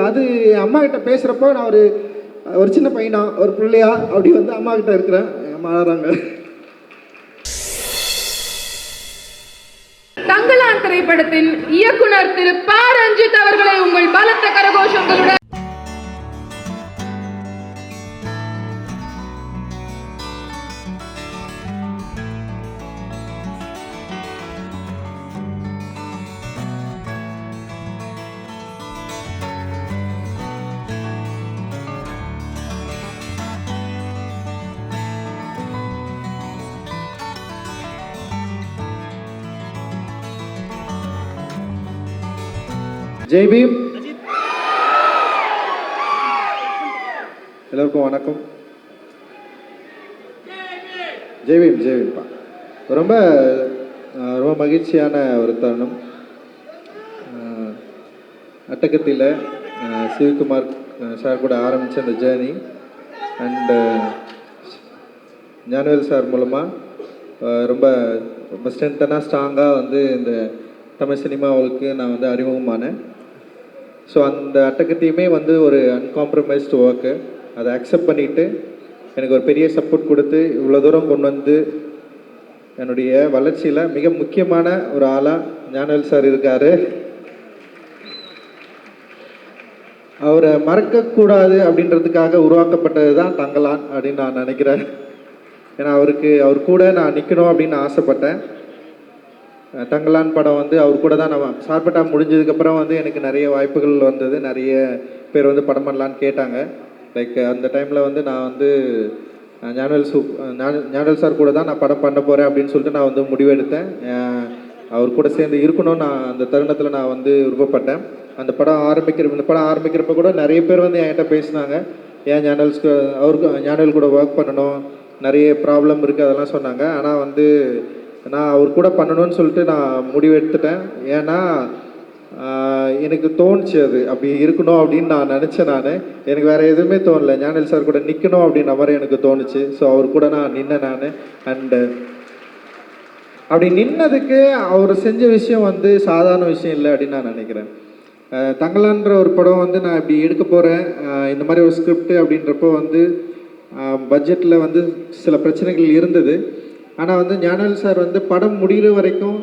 அது என் அம்மா கிட்ட பேசுகிறப்போ நான் ஒரு சின்ன பையனா ஒரு பிள்ளையா அப்படி வந்து அம்மா கிட்ட இருக்கிறேன். அம்மா ஆடுறாங்க. தங்கலான் திரைப்படத்தின் இயக்குனர் திரு ப. ரஞ்சித் அவர்களை உங்கள் பலத்த கரகோஷங்களுடன் ஜெய் பீம். எல்லோருக்கும் வணக்கம். ஜெய் பீம், ஜெய் பீம்ப்பா. ரொம்ப ரொம்ப மகிழ்ச்சியான ஒரு தருணம். அட்டகத்தியில் சிவகுமார் சார் கூட ஆரம்பித்த அந்த ஜேர்னி அண்டு ஞானவேல் சார் மூலமாக ரொம்ப ரொம்ப ஸ்ட்ராங்காக வந்து இந்த தமிழ் சினிமாவுக்கு நான் வந்து அறிமுகமானேன். ஸோ அந்த அட்டகத்தையுமே வந்து ஒரு அன்காம்ப்ரமைஸ்டு ஒர்க்கு, அதை அக்செப்ட் பண்ணிவிட்டு எனக்கு ஒரு பெரிய சப்போர்ட் கொடுத்து இவ்வளோ தூரம் கொண்டு வந்து என்னுடைய வளர்ச்சியில் மிக முக்கியமான ஒரு ஆளாக ஞானவேல் சார் இருக்கார். அவரை மறக்கக்கூடாது அப்படின்றதுக்காக உருவாக்கப்பட்டது தான் தங்கலான் அப்படின்னு நான் நினைக்கிறேன். ஏன்னா அவர் கூட நான் நிற்கணும் அப்படின்னு ஆசைப்பட்டேன். தங்கலான் படம் வந்து அவர் கூட தான் நான் சார்பட்டா முடிஞ்சதுக்கப்புறம் வந்து எனக்கு நிறைய வாய்ப்புகள் வந்தது. நிறைய பேர் வந்து படம் பண்ணலான்னு கேட்டாங்க. லைக் அந்த டைமில் வந்து நான் வந்து ஞானவேல் சார் கூட தான் நான் படம் பண்ண போகிறேன் அப்படின்னு சொல்லிட்டு நான் வந்து முடிவெடுத்தேன். அவர் கூட சேர்ந்து இருக்கணும்னு நான் அந்த தருணத்தில் நான் வந்து விருப்பப்பட்டேன். இந்த படம் ஆரம்பிக்கிறப்ப கூட நிறைய பேர் வந்து என்கிட்ட பேசினாங்க, ஏன் ஞானவேல் கூட ஒர்க் பண்ணணும், நிறைய ப்ராப்ளம் இருக்குது அதெல்லாம் சொன்னாங்க. ஆனால் வந்து நான் அவர் கூட பண்ணணும்னு சொல்லிட்டு நான் முடிவெடுத்துட்டேன். ஏன்னா எனக்கு தோணுச்சு அது அப்படி இருக்கணும் அப்படின்னு நான் நினச்சேன். எனக்கு வேறு எதுவுமே தோணலை, ஞானவேல் சார் கூட நிற்கணும் அப்படின்ற மாதிரி எனக்கு தோணுச்சு. ஸோ அவர் கூட நான் நின்னேன். அண்டு அப்படி நின்னதுக்கு அவர் செஞ்ச விஷயம் வந்து சாதாரண விஷயம் இல்லை அப்படின்னு நான் நினைக்கிறேன். தங்கலான்ற ஒரு படம் வந்து நான் இப்படி எடுக்க போகிறேன், இந்த மாதிரி ஒரு ஸ்கிரிப்ட் அப்படின்றப்போ வந்து பட்ஜெட்டில் வந்து சில பிரச்சனைகள் இருந்தது. ஆனால் வந்து ஞானவேல் சார் வந்து படம் முடிகிற வரைக்கும்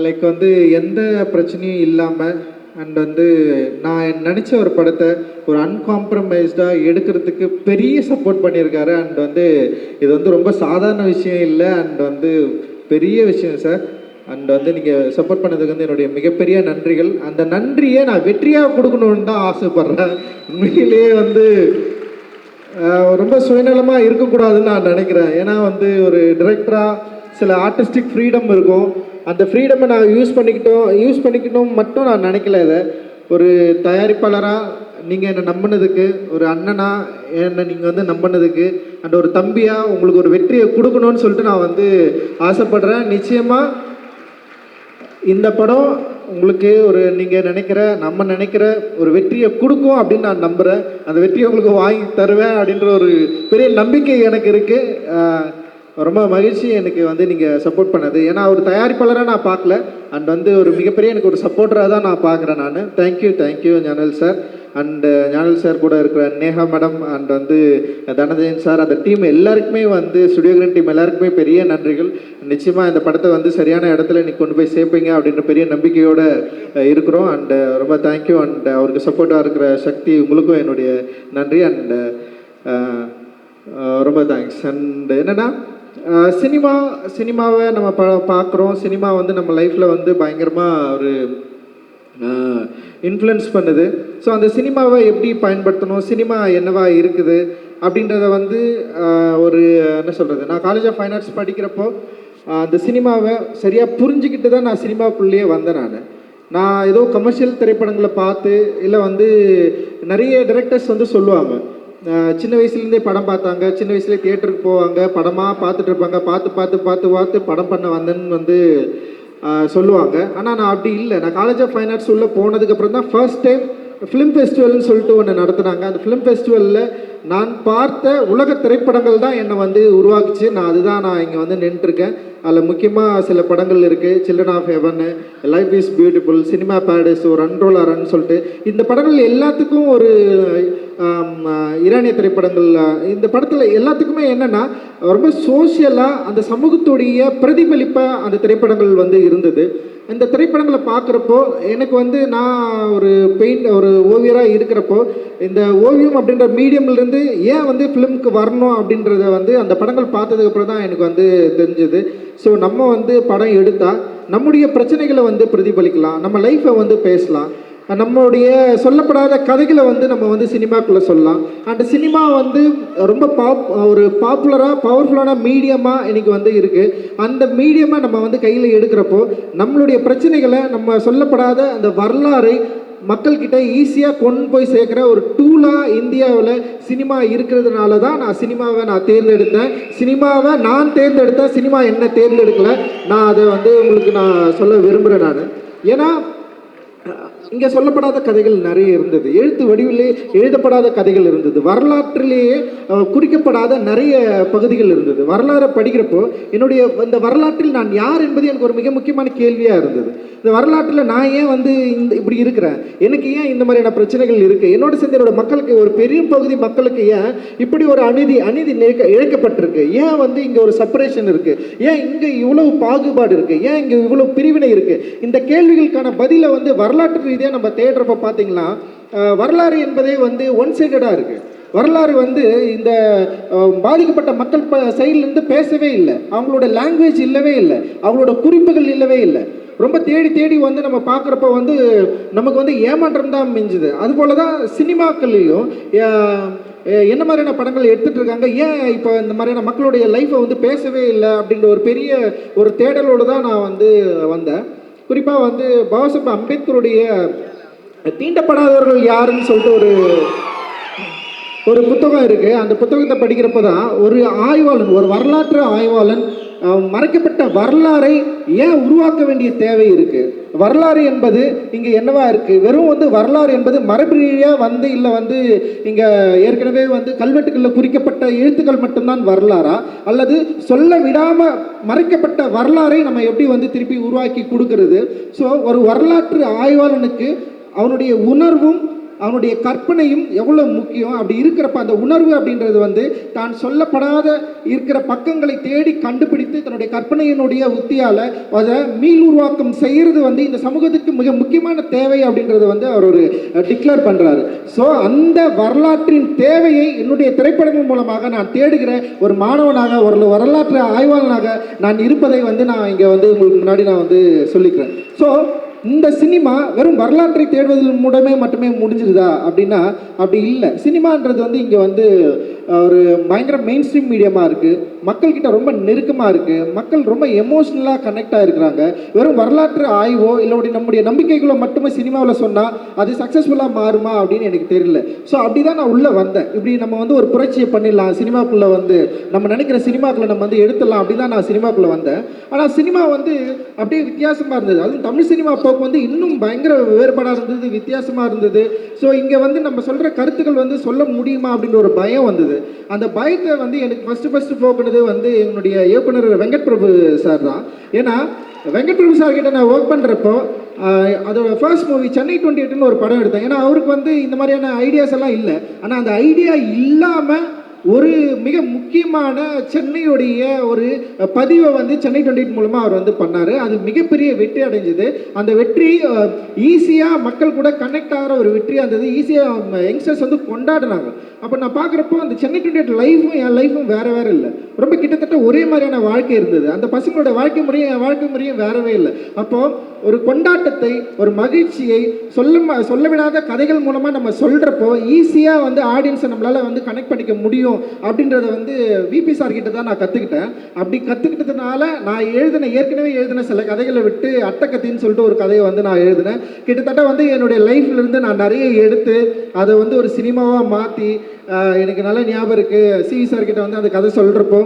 லைக் வந்து எந்த பிரச்சனையும் இல்லாமல் அண்ட் வந்து நான் நினச்ச ஒரு படத்தை ஒரு அன்காம்ப்ரமைஸ்டாக எடுக்கிறதுக்கு பெரிய சப்போர்ட் பண்ணியிருக்காரு. அண்ட் வந்து இது வந்து ரொம்ப சாதாரண விஷயம் இல்லை, அண்ட் வந்து பெரிய விஷயம் சார். அண்ட் வந்து நீங்கள் சப்போர்ட் பண்ணதுக்கு வந்து என்னுடைய மிகப்பெரிய நன்றிகள். அந்த நன்றியை நான் வெற்றியாக கொடுக்கணுன்னு தான் ஆசைப்பட்றேன். உண்மையிலேயே வந்து ரொம்ப சுயநலமாக இருக்கக்கூடாதுன்னு நான் நினைக்கிறேன். ஏன்னா வந்து ஒரு டிரெக்டராக சில ஆர்டிஸ்டிக் ஃப்ரீடம் இருக்கும். அந்த ஃப்ரீடமை நான் யூஸ் பண்ணிக்கணும் மட்டும் நான் நினைக்கல. இதை ஒரு தயாரிப்பாளராக நீங்கள் என்னை நம்பினதுக்கு, ஒரு அண்ணனாக என்னை நீங்கள் வந்து நம்பினதுக்கு, அண்ட் ஒரு தம்பியாக உங்களுக்கு ஒரு வெற்றியை கொடுக்கணும்னு சொல்லிட்டு நான் வந்து ஆசைப்படுறேன். நிச்சயமாக இந்த படம் உங்களுக்கு ஒரு நீங்கள் நம்ம நினைக்கிற ஒரு வெற்றியை கொடுக்கும் அப்படின்னு நான் நம்புகிறேன். அந்த வெற்றியை உங்களுக்கு வாங்கி தருவேன் அப்படின்ற ஒரு பெரிய நம்பிக்கை எனக்கு இருக்குது. ரொம்ப மகிழ்ச்சி எனக்கு வந்து நீங்கள் சப்போர்ட் பண்ணது. ஏன்னா ஒரு தயாரிப்பாளராக நான் பார்க்கல, அண்ட் வந்து ஒரு மிகப்பெரிய எனக்கு ஒரு சப்போர்ட்டராக தான் நான் பார்க்குறேன். Thank you Gnanavel sir. And Gnanavel sir கூட இருக்கிற நேஹா மேடம் அண்ட் வந்து தனதேன் சார், அந்த டீம் எல்லாருக்குமே வந்து ஸ்டுடியோ கிரீன் டீம் எல்லாருக்குமே பெரிய நன்றிகள். நிச்சயமாக இந்த படத்தை வந்து சரியான இடத்துல நீ கொண்டு போய் சேர்ப்பீங்க அப்படின்ற பெரிய நம்பிக்கையோடு இருக்கிறோம். அண்டு ரொம்ப தேங்க்யூ. அண்ட் அவருக்கு சப்போர்ட்டாக இருக்கிற சக்தி உங்களுக்கும் என்னுடைய நன்றி. அண்டு ரொம்ப தேங்க்ஸ். அண்ட் என்னென்னா சினிமாவை நம்ம பார்க்குறோம். சினிமா வந்து நம்ம லைஃப்பில் வந்து பயங்கரமாக ஒரு இன்ஃப்ளூயன்ஸ் பண்ணுது. ஸோ அந்த சினிமாவை எப்படி பயன்படுத்தணும், சினிமா என்னவா இருக்குது அப்படின்றத வந்து ஒரு என்ன சொல்கிறது, நான் காலேஜ் ஆஃப் ஃபைன் ஆர்ட்ஸ் படிக்கிறப்போ அந்த சினிமாவை சரியாக புரிஞ்சுக்கிட்டு தான் நான் சினிமாக்குள்ளேயே வந்தேன். நான் ஏதோ கமர்ஷியல் திரைப்படங்களை பார்த்து இல்லை வந்து நிறைய டைரக்டர்ஸ் வந்து சொல்லுவாங்க, சின்ன வயசுலேருந்தே படம் பார்த்தாங்க, சின்ன வயசுலேயே தியேட்டருக்கு போவாங்க, படமாக பார்த்துட்டு இருப்பாங்க, பார்த்து படம் பண்ண வந்தேன்னு வந்து சொல்லுவாங்க. ஆனால் நான் அப்படி இல்லை. நான் காலேஜ் ஆஃப் ஃபைன் ஆர்ட்ஸ் உள்ளே போனதுக்கப்புறம் தான் ஃபர்ஸ்ட் டைம் ஃபிலிம் ஃபெஸ்டிவல்னு சொல்லிட்டு ஒன்று நடத்துனாங்க. அந்த ஃபிலிம் ஃபெஸ்டிவலில் நான் பார்த்த உலக திரைப்படங்கள் தான் என்னை வந்து உருவாக்குச்சு. நான் இங்கே வந்து நின்றுருக்கேன். அதில் முக்கியமாக சில படங்கள் இருக்குது. Children of heaven, life is beautiful, cinema paradise, ஒரு ரன்ரோல் அரன்னு சொல்லிட்டு இந்த படங்கள் எல்லாத்துக்கும் ஒரு ஈரானிய திரைப்படங்கள். இந்த படத்தில் எல்லாத்துக்குமே என்னென்னா ரொம்ப சோஷியலாக அந்த சமூகத்துடைய பிரதிபலிப்பாக அந்த திரைப்படங்கள் வந்து இருந்தது. இந்த திரைப்படங்களை பார்க்குறப்போ எனக்கு வந்து நான் ஒரு ஓவியராக இருக்கிறப்போ இந்த ஓவியம் அப்படின்ற மீடியம்லேருந்து ஏன் வந்து ஃபிலிமுக்கு வரணும் அப்படின்றத வந்து அந்த படங்கள் பார்த்ததுக்கப்புறம் தான் எனக்கு வந்து தெரிஞ்சது. ஸோ நம்ம வந்து படம் எடுத்தால் நம்முடைய பிரச்சனைகளை வந்து பிரதிபலிக்கலாம், நம்ம லைஃப்பை வந்து பேசலாம், நம்மளுடைய சொல்லப்படாத கதைகளை வந்து நம்ம வந்து சினிமாக்குள்ளே சொல்லலாம். அந்த சினிமா வந்து ரொம்ப ஒரு பாப்புலராக பவர்ஃபுல்லான மீடியமாக இன்றைக்கி வந்து இருக்குது. அந்த மீடியமாக நம்ம வந்து கையில் எடுக்கிறப்போ நம்மளுடைய பிரச்சனைகளை, நம்ம சொல்லப்படாத அந்த வரலாறை மக்கள்கிட்ட ஈஸியாக கொண்டு போய் சேர்க்குற ஒரு டூலாக இந்தியாவில் சினிமா இருக்கிறதுனால தான் நான் தேர்ந்தெடுத்தேன். சினிமாவை நான் தேர்ந்தெடுத்தேன், சினிமா என்ன தேர்ந்தெடுக்கலை. நான் அதை வந்து உங்களுக்கு நான் சொல்ல விரும்புகிறேன். நான் ஏன்னா இங்கே சொல்லப்படாத கதைகள் நிறைய இருந்தது, எழுத்து வடிவிலே எழுதப்படாத கதைகள் இருந்தது, வரலாற்றிலேயே குறிக்கப்படாத நிறைய பகுதிகள் இருந்தது. வரலாறை படிக்கிறப்போ இந்த வரலாற்றில் நான் யார் என்பது எனக்கு ஒரு மிக முக்கியமான கேள்வியாக இருந்தது. இந்த வரலாற்றில் நான் ஏன் வந்து இப்படி இருக்கிறேன், எனக்கு ஏன் இந்த மாதிரியான பிரச்சனைகள் இருக்குது, என்னோட சேர்ந்து என்னோட மக்களுக்கு, ஒரு பெரிய பகுதி மக்களுக்கு ஏன் இப்படி ஒரு அநீதி இழைக்கப்பட்டிருக்கு, ஏன் வந்து இங்கே ஒரு செப்பரேஷன் இருக்குது, ஏன் இங்கே இவ்வளவு பாகுபாடு இருக்குது, ஏன் இங்கே இவ்வளவு பிரிவினை இருக்குது, இந்த கேள்விகளுக்கான பதிலை வந்து வரலாற்று ரீதியாக நம்ம தேடுறப்ப பார்த்தீங்கன்னா வரலாறு என்பதே வந்து ஒன் சைடடாக இருக்குது. வரலாறு வந்து இந்த பாதிக்கப்பட்ட மக்கள் சைட்லேருந்து பேசவே இல்லை, அவங்களோட லாங்குவேஜ் இல்லவே இல்லை, அவங்களோட குறிப்புகள் இல்லவே இல்லை. ரொம்ப தேடி வந்து நம்ம பார்க்குறப்ப வந்து நமக்கு வந்து ஏமாற்றம் தான் மிஞ்சுது. அதுபோல தான் சினிமாக்கள்லையும் என்ன மாதிரியான படங்கள் எடுத்துகிட்டு இருக்காங்க, ஏன் இப்போ இந்த மாதிரியான மக்களுடைய லைஃப்பை வந்து பேசவே இல்லை அப்படின்ற ஒரு பெரிய ஒரு தேடலோடு தான் நான் வந்து வந்தேன். குறிப்பாக வந்து பாபாசாஹேப் அம்பேத்கருடைய தீண்டப்படாதவர்கள் யாருன்னு சொல்லிட்டு ஒரு புத்தகம் இருக்குது. அந்த புத்தகத்தை படிக்கிறப்ப தான் ஒரு வரலாற்று ஆய்வாளன் மறைக்கப்பட்ட வரலாறை ஏன் உருவாக்க வேண்டிய தேவை இருக்குது, வரலாறு என்பது இங்கே என்னவா இருக்குது, வெறும் வந்து வரலாறு என்பது மரபு ரீதியாக வந்து இல்லை வந்து இங்கே ஏற்கனவே வந்து கல்வெட்டுகளில் குறிக்கப்பட்ட எழுத்துக்கள் மட்டும்தான் வரலாறா, அல்லது சொல்ல விடாமல் மறைக்கப்பட்ட வரலாறை நம்ம எப்படி வந்து திருப்பி உருவாக்கி கொடுக்கறது. ஸோ ஒரு வரலாற்று ஆய்வாளனுக்கு அவனுடைய உணர்வும் அவனுடைய கற்பனையும் எவ்வளோ முக்கியம். அப்படி இருக்கிறப்ப அந்த உணர்வு அப்படின்றது வந்து தான் சொல்லப்படாத இருக்கிற பக்கங்களை தேடி கண்டுபிடித்து தன்னுடைய கற்பனையினுடைய உத்தியால் அதை மீள் உருவாக்கம் செய்கிறது வந்து இந்த சமூகத்துக்கு மிக முக்கியமான தேவை அப்படின்றது வந்து அவர் ஒரு டிக்ளேர் பண்ணுறாரு. ஸோ அந்த வரலாற்றின் தேவையை என்னுடைய திரைப்படங்கள் மூலமாக நான் தேடுகிற ஒரு மாணவனாக, ஒரு வரலாற்று ஆய்வாளனாக நான் இருப்பதை வந்து நான் இங்கே வந்து உங்களுக்கு முன்னாடி நான் வந்து சொல்லிக்கிறேன். ஸோ இந்த சினிமா வெறும் வரலாற்றை தேடுவதில் மட்டுமே முடிஞ்சிருதா அப்படின்னா அப்படி இல்லை. சினிமான்றது வந்து இங்கே வந்து ஒரு பயங்கர மெயின் ஸ்ட்ரீம் மீடியமாக இருக்குது, மக்கள்கிட்ட ரொம்ப நெருக்கமாக இருக்குது, மக்கள் ரொம்ப எமோஷ்னலாக கனெக்டாக இருக்கிறாங்க. வெறும் வரலாற்று ஆய்வோ இல்லை நம்முடைய நம்பிக்கைகளோ மட்டுமே சினிமாவில் சொன்னால் அது சக்ஸஸ்ஃபுல்லாக மாறுமா அப்படின்னு எனக்கு தெரியல. ஸோ அப்படி தான் நான் உள்ளே வந்தேன். இப்படி நம்ம வந்து ஒரு புரட்சியை பண்ணிடலாம், சினிமாக்குள்ளே வந்து நம்ம நினைக்கிற சினிமாக்குள்ளே நம்ம வந்து எடுத்துடலாம், அப்படி தான் நான் சினிமாக்குள்ளே வந்தேன். ஆனால் சினிமா வந்து அப்படியே வித்தியாசமாக இருந்தது. அதுவும் தமிழ் சினிமா போக்கு வந்து இன்னும் பயங்கர வேறுபாடாக இருந்தது, வித்தியாசமாக இருந்தது. ஸோ இங்கே வந்து நம்ம சொல்கிற கருத்துக்கள் வந்து சொல்ல முடியுமா அப்படின்ற ஒரு பயம் வந்தது. அந்த பயத்தை வந்து எனக்கு ஃபஸ்ட்டு போக்குனது வந்து என்னுடைய இயக்குனர் வெங்கட் பிரபு சார் தான். ஏன்னா வெங்கட் பிரபு சார் கிட்ட நான் ஒர்க் பண்ணுறப்போ அதோட ஃபர்ஸ்ட் மூவி சென்னை 28ன்னு ஒரு படம் எடுத்தேன். ஏன்னா அவருக்கு வந்து இந்த மாதிரியான ஐடியாஸ் எல்லாம் இல்லை. ஆனால் அந்த ஐடியா இல்லாமல் ஒரு மிக முக்கியமான சென்னையுடைய ஒரு பதிவை வந்து சென்னை 28 மூலமாக அவர் வந்து பண்ணார். அது மிகப்பெரிய வெற்றி அடைஞ்சது. அந்த வெற்றி ஈஸியாக மக்கள் கூட கனெக்ட் ஆகிற ஒரு வெற்றியாக இருந்தது. ஈஸியாக யங்ஸ்டர்ஸ் வந்து கொண்டாடுறாங்க. அப்போ நான் பார்க்குறப்போ அந்த சென்னை 28 லைஃபும் என் லைஃபும் வேறு இல்லை, ரொம்ப கிட்டத்தட்ட ஒரே மாதிரியான வாழ்க்கை இருந்தது. அந்த பசங்களோட வாழ்க்கை முறையும் என் வாழ்க்கை முறையும் வேறவே இல்லை. அப்போது ஒரு கொண்டாட்டத்தை, ஒரு மகிழ்ச்சியை சொல்ல விடாத கதைகள் மூலமாக நம்ம சொல்கிறப்போ ஈஸியாக வந்து ஆடியன்ஸை நம்மளால் வந்து கனெக்ட் பண்ணிக்க முடியும் அப்படின்றத வந்து விபி சார் கிட்ட தான் நான் கற்றுக்கிட்டேன். அப்படி கற்றுக்கிட்டதுனால நான் ஏற்கனவே எழுதின சில கதைகளை விட்டு அட்டக்கத்தின்னு சொல்லிட்டு ஒரு கதையை வந்து நான் எழுதினேன். கிட்டத்தட்ட வந்து என்னுடைய லைஃப்லேருந்து நான் நிறைய எடுத்து அதை வந்து ஒரு சினிமாவாக மாற்றி எனக்கு நல்ல ஞாபகம் இருக்குது. சிவி சார் கிட்ட வந்து அந்த கதை சொல்கிறப்போ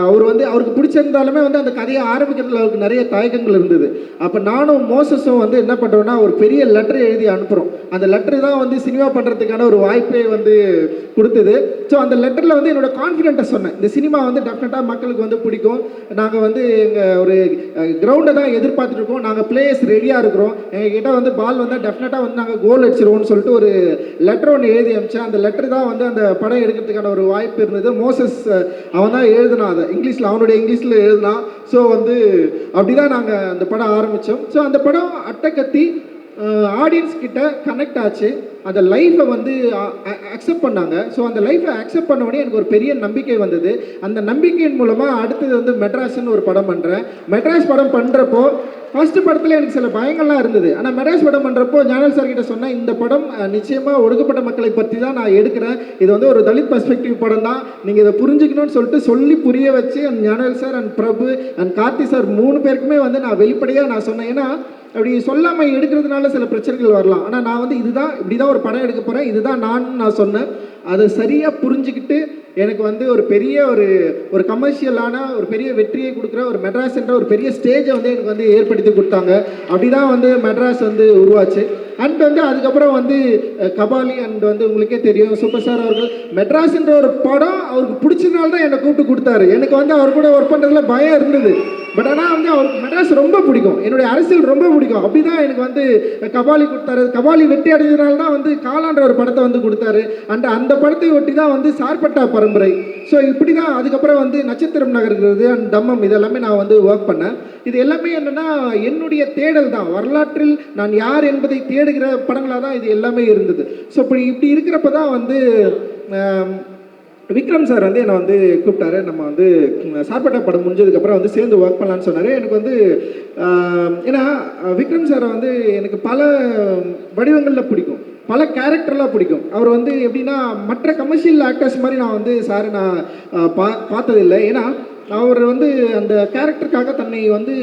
அவர் வந்து அவருக்கு பிடிச்சிருந்தாலுமே வந்து அந்த கதையை ஆரம்பிக்கிறதுல அவருக்கு நிறைய தயக்கங்கள் இருந்தது. அப்போ நானும் மோசஸும் வந்து என்ன பண்ணுறோன்னா ஒரு பெரிய லெட்டர் எழுதி அனுப்புகிறோம். அந்த லெட்டர் தான் வந்து சினிமா பண்ணுறதுக்கான ஒரு வாய்ப்பை வந்து கொடுத்தது. ஸோ அந்த லெட்டரில் வந்து என்னோடய கான்ஃபிடென்ட்டை சொன்னேன். இந்த சினிமா வந்து டெஃபினட்டாக மக்களுக்கு வந்து பிடிக்கும். நாங்கள் வந்து எங்கள் ஒரு கிரவுண்டை தான் எதிர்பார்த்துட்டு இருக்கோம். நாங்கள் பிளேயர்ஸ் ரெடியாக இருக்கிறோம். எங்ககிட்ட வந்து பால் வந்தால் டெஃபினட்டாக வந்து நாங்கள் கோல் அடிச்சிருவோம்னு சொல்லிட்டு ஒரு லெட்டர் ஒன்று எழுதி அனுப்பிச்சேன். அந்த லெட்டர் தான் வந்து அந்த படம் எடுக்கிறதுக்கான ஒரு வாய்ப்பு இருந்தது. மோசஸ் அவன் தான் எழுதினான், அதை இங்கிலீஷில் அவனுடைய இங்கிலீஷில் எழுதினான். ஸோ வந்து அப்படி தான் நாங்கள் அந்த படம் ஆரம்பித்தோம். ஸோ அந்த படம் அட்டக்கத்தி ஆடியன்ஸ் கிட்ட கனெக்ட் ஆச்சு. அந்த லைஃப்பை வந்து அக்செப்ட் பண்ணாங்க. ஸோ அந்த லைஃப்பை அக்செப்ட் பண்ண உடனே எனக்கு ஒரு பெரிய நம்பிக்கை வந்தது. அந்த நம்பிக்கையின் மூலமாக அடுத்தது வந்து மெட்ராஸ்ன்னு ஒரு படம் பண்ணுறேன். மெட்ராஸ் படம் பண்ணுறப்போ ஃபஸ்ட்டு படத்தில் எனக்கு சில பயங்கள்லாம் இருந்தது. ஆனால் மெட்ராஸ் படம் பண்ணுறப்போ ஞானல் சார் கிட்ட சொன்னேன், இந்த படம் நிச்சயமாக ஒடுக்கப்பட்ட மக்களை பற்றி தான் நான் எடுக்கிறேன். இது வந்து ஒரு தலித் பர்ஸ்பெக்டிவ் படம் தான், நீங்கள் இதை புரிஞ்சுக்கணும்னு சொல்லிட்டு சொல்லி புரிய வச்சு ஞானல் sir and Prabhu and Karthi sir 3 பேருக்குமே வந்து நான் வெளிப்படையாக நான் சொன்னேன். ஏன்னா அப்படி சொல்லாமல் எடுக்கிறதுனால சில பிரச்சனைகள் வரலாம். ஆனால் நான் வந்து இதுதான் இப்படி தான் ஒரு படம் எடுக்க போகிறேன், இதுதான் நான் சொன்னேன். அதை சரியாக புரிஞ்சுக்கிட்டு எனக்கு வந்து ஒரு பெரிய ஒரு கமர்ஷியலான ஒரு பெரிய வெற்றியை கொடுக்குற ஒரு மெட்ராஸ் என்ற ஒரு பெரிய ஸ்டேஜை வந்து எனக்கு வந்து ஏற்படுத்தி கொடுத்தாங்க. அப்படி தான் வந்து மெட்ராஸ் வந்து உருவாச்சு. அண்ட் வந்து அதுக்கப்புறம் வந்து கபாலி அண்ட் வந்து உங்களுக்கே தெரியும் சூப்பர் ஸ்டார் அவர்கள் மெட்ராஸ்ன்ற ஒரு படம் அவருக்கு பிடிச்சதுனால தான் என்னை கூப்பிட்டு கொடுத்தாரு. எனக்கு வந்து அவர் கூட ஒர்க் பண்ணுறதுல பயம் இருந்தது. பட் ஆனால் வந்து அவருக்கு மெட்ராஸ் ரொம்ப பிடிக்கும், என்னுடைய அரசியல் ரொம்ப பிடிக்கும். அப்படி தான் எனக்கு வந்து கபாலி கொடுத்தாரு. கபாலி வெற்றி அடைஞ்சதுனால தான் வந்து காலான்ற ஒரு படத்தை வந்து கொடுத்தாரு. அண்ட் அந்த படத்தை ஒட்டி தான் வந்து சார்பட்டா பரம்பரை. ஸோ இப்படி தான் அதுக்கப்புறம் வந்து நட்சத்திரம் நகர்கிறது அண்ட் தம்மம் இதெல்லாமே நான் வந்து ஒர்க் பண்ணேன். இது எல்லாமே என்னென்னா என்னுடைய தேடல் தான். வரலாற்றில் நான் யார் என்பதை தேடுகிற படங்களாக தான் இது எல்லாமே இருந்தது. ஸோ இப்படி இருக்கிறப்ப தான் வந்து விக்ரம் சார் வந்து என்னை வந்து கூப்பிட்டாரு. நம்ம வந்து சார்பட்டா படம் முடிஞ்சதுக்கப்புறம் வந்து சேர்ந்து ஒர்க் பண்ணலான்னு சொன்னார். எனக்கு வந்து ஏன்னா விக்ரம் சாரை வந்து எனக்கு பல வடிவங்களில் பிடிக்கும், பல கேரக்டர்லாம் பிடிக்கும். அவர் வந்து எப்படின்னா மற்ற கமர்ஷியல் ஆக்டர்ஸ் மாதிரி நான் வந்து சாரை நான் பார்த்ததில்லை. ஏன்னா அவர் வந்து அந்த கேரக்டருக்காக தன்னை வந்து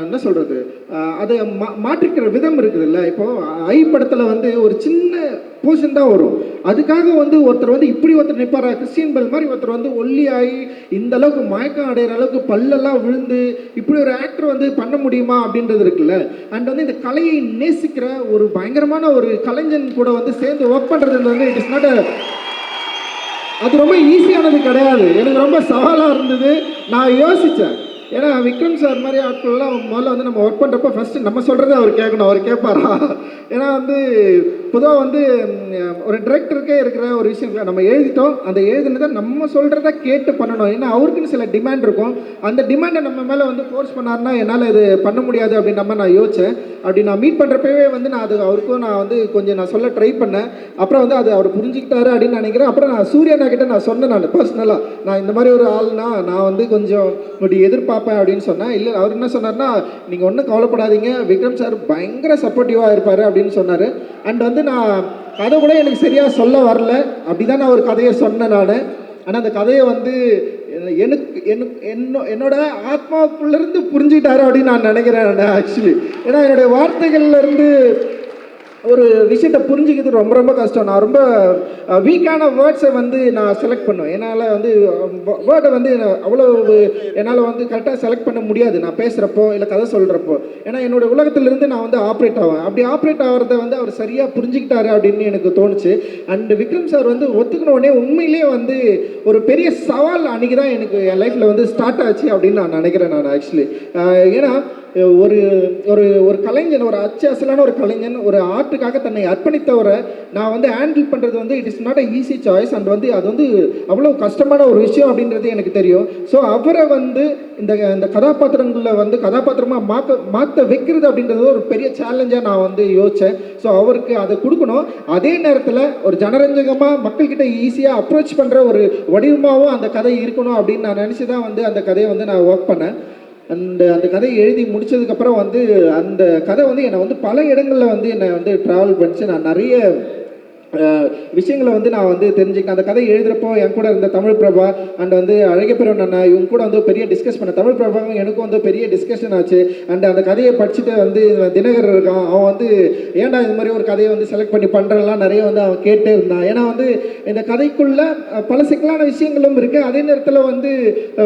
என்ன சொல்கிறது அதை மாற்றிக்கிற விதம் இருக்குதுல்ல. இப்போது ஐ படத்தில் வந்து ஒரு சின்ன போர்ஷன் தான் வரும், அதுக்காக வந்து ஒருத்தர் வந்து இப்படி ஒருத்தர் நிற்பாரா, கிறிஸ்டியன் பெல் மாதிரி ஒருத்தர் வந்து ஒல்லியாகி இந்த அளவுக்கு மயக்கம் அடைகிற அளவுக்கு பல்லெல்லாம் விழுந்து இப்படி ஒரு ஆக்டர் வந்து பண்ண முடியுமா அப்படின்றது இருக்குல்ல. அண்ட் வந்து இந்த கலையை நேசிக்கிற ஒரு பயங்கரமான ஒரு கலைஞன் கூட வந்து சேர்ந்து ஒர்க் பண்ணுறது வந்து இட் இஸ் நாட் அது ரொம்ப ஈஸியானது கிடையாது. எனக்கு ரொம்ப சவாலாக இருந்தது. நான் யோசித்தேன், ஏன்னா விக்ரம் சார் மாதிரி ஆட்கள்லாம் முதல்ல வந்து நம்ம ஒர்க் பண்ணுறப்போ ஃபஸ்ட்டு நம்ம சொல்கிறத அவர் கேட்கணும், அவர் கேட்பாரா. ஏன்னா வந்து பொதுவாக வந்து ஒரு டிரெக்டருக்கே இருக்கிற ஒரு விஷயம், நம்ம எழுதிட்டோம், அந்த எழுதுனதை நம்ம சொல்கிறத கேட்டு பண்ணணும். ஏன்னா அவருக்குன்னு சில டிமாண்ட் இருக்கும், அந்த டிமாண்டை நம்ம மேலே வந்து ஃபோர்ஸ் பண்ணாருன்னா என்னால் இது பண்ண முடியாது அப்படின்ற மாதிரி நான் யோசித்தேன். அப்படி நான் மீட் பண்ணுறப்பவே வந்து நான் அது அவருக்கும் நான் வந்து கொஞ்சம் நான் சொல்ல ட்ரை பண்ணேன். அப்புறம் வந்து அது அவர் புரிஞ்சுக்கிட்டாரு அப்படின்னு நினைக்கிறேன். அப்புறம் நான் சூர்யானா கிட்ட நான் சொன்னேன், நான் பர்சனலாக நான் இந்த மாதிரி ஒரு ஆள்னா நான் வந்து கொஞ்சம் இப்படி எதிர்பார்ப்பேன் அப்படின்னு சொன்னேன். இல்லை அவர் என்ன சொன்னார்னா, நீங்கள் ஒன்றும் கவலைப்படாதீங்க, விக்ரம் சார் பயங்கர சப்போர்ட்டிவாக இருப்பார் அப்படின்னு சொன்னார். அண்ட் வந்து நான் கதை கூட எனக்கு சரியாக சொல்ல வரல, அப்படி தான் நான் ஒரு கதையை சொன்னேன் நான். ஆனால் அந்த கதையை வந்து என்னோட ஆத்மாவுக்குள்ளேருந்து புரிஞ்சுக்கிட்டாரு அப்படின்னு நான் நினைக்கிறேன் ஆக்சுவலி. ஏன்னா என்னுடைய வார்த்தைகள்லேருந்து ஒரு விஷயத்தை புரிஞ்சுக்கிறது ரொம்ப ரொம்ப கஷ்டம். நான் ரொம்ப வீக்கான வேர்ட்ஸை வந்து நான் செலக்ட் பண்ணுவேன். என்னால் வந்து வேர்டை வந்து அவ்வளோ என்னால் வந்து கரெக்டாக செலக்ட் பண்ண முடியாது நான் பேசுகிறப்போ இல்லை கதை சொல்கிறப்போ. ஏன்னா என்னோடய உலகத்திலிருந்து நான் வந்து ஆப்ரேட் ஆவேன். அப்படி ஆப்ரேட் ஆகிறத வந்து அவர் சரியாக புரிஞ்சுக்கிட்டாரு அப்படின்னு எனக்கு தோணுச்சு. அண்ட் விக்ரம் சார் வந்து ஒத்துக்கணுன்னே உண்மையிலே வந்து ஒரு பெரிய சவால் அன்றைக்கி தான் எனக்கு என் லைஃப்பில் வந்து ஸ்டார்ட் ஆச்சு அப்படின்னு நான் நினைக்கிறேன் நான் ஆக்சுவலி. ஏன்னா ஒரு ஒரு ஒரு கலைஞன், ஒரு அச்சலான ஒரு கலைஞன், ஒரு ஆர்ட்டுக்காக தன்னை அர்ப்பணித்தவரை நான் வந்து ஹேண்டில் பண்ணுறது வந்து it is not a easy choice. And வந்து அது வந்து அவ்வளோ கஷ்டமான ஒரு விஷயம் அப்படின்றது எனக்கு தெரியும். ஸோ அவரை வந்து இந்த கதாபாத்திரங்களில் வந்து கதாபாத்திரமாக மாற்ற வைக்கிறது அப்படின்றது ஒரு பெரிய சேலஞ்சாக நான் வந்து யோசித்தேன். ஸோ அவருக்கு அதை கொடுக்கணும், அதே நேரத்தில் ஒரு ஜனரஞ்சகமாக மக்கள்கிட்ட ஈஸியாக அப்ரோச் பண்ணுற ஒரு வடிவமாகவும் அந்த கதை இருக்கணும் அப்படின்னு நான் நினச்சி தான் வந்து அந்த கதையை வந்து நான் ஒர்க் பண்ணேன். அந்த கதையை எழுதி முடித்ததுக்கப்புறம் வந்து அந்த கதை வந்து என்னை வந்து பல இடங்களில் வந்து என்னை வந்து ட்ராவல் பண்ணிச்சு. நான் நிறைய விஷயங்களை வந்து நான் வந்து தெரிஞ்சுக்கிட்டேன். அந்த கதை எழுதுகிறப்போ என் கூட இருந்த தமிழ் பிரபா அண்ட் வந்து அழகப்பெருவன் அண்ணா இவங்க கூட வந்து பெரிய டிஸ்கஸ் பண்ண தமிழ் பிரபாவும் எனக்கும் வந்து பெரிய டிஸ்கஷன் ஆச்சு. அண்ட் அந்த கதையை படிச்சுட்டு வந்து தினகர் இருக்கான், அவன் வந்து ஏன்டா இது மாதிரி ஒரு கதையை வந்து செலக்ட் பண்ணி பண்ணுறலாம் நிறைய வந்து அவன் கேட்டே இருந்தான். ஏன்னா வந்து இந்த கதைக்குள்ள பல சிக்கலான விஷயங்களும் இருக்குது. அதே நேரத்தில் வந்து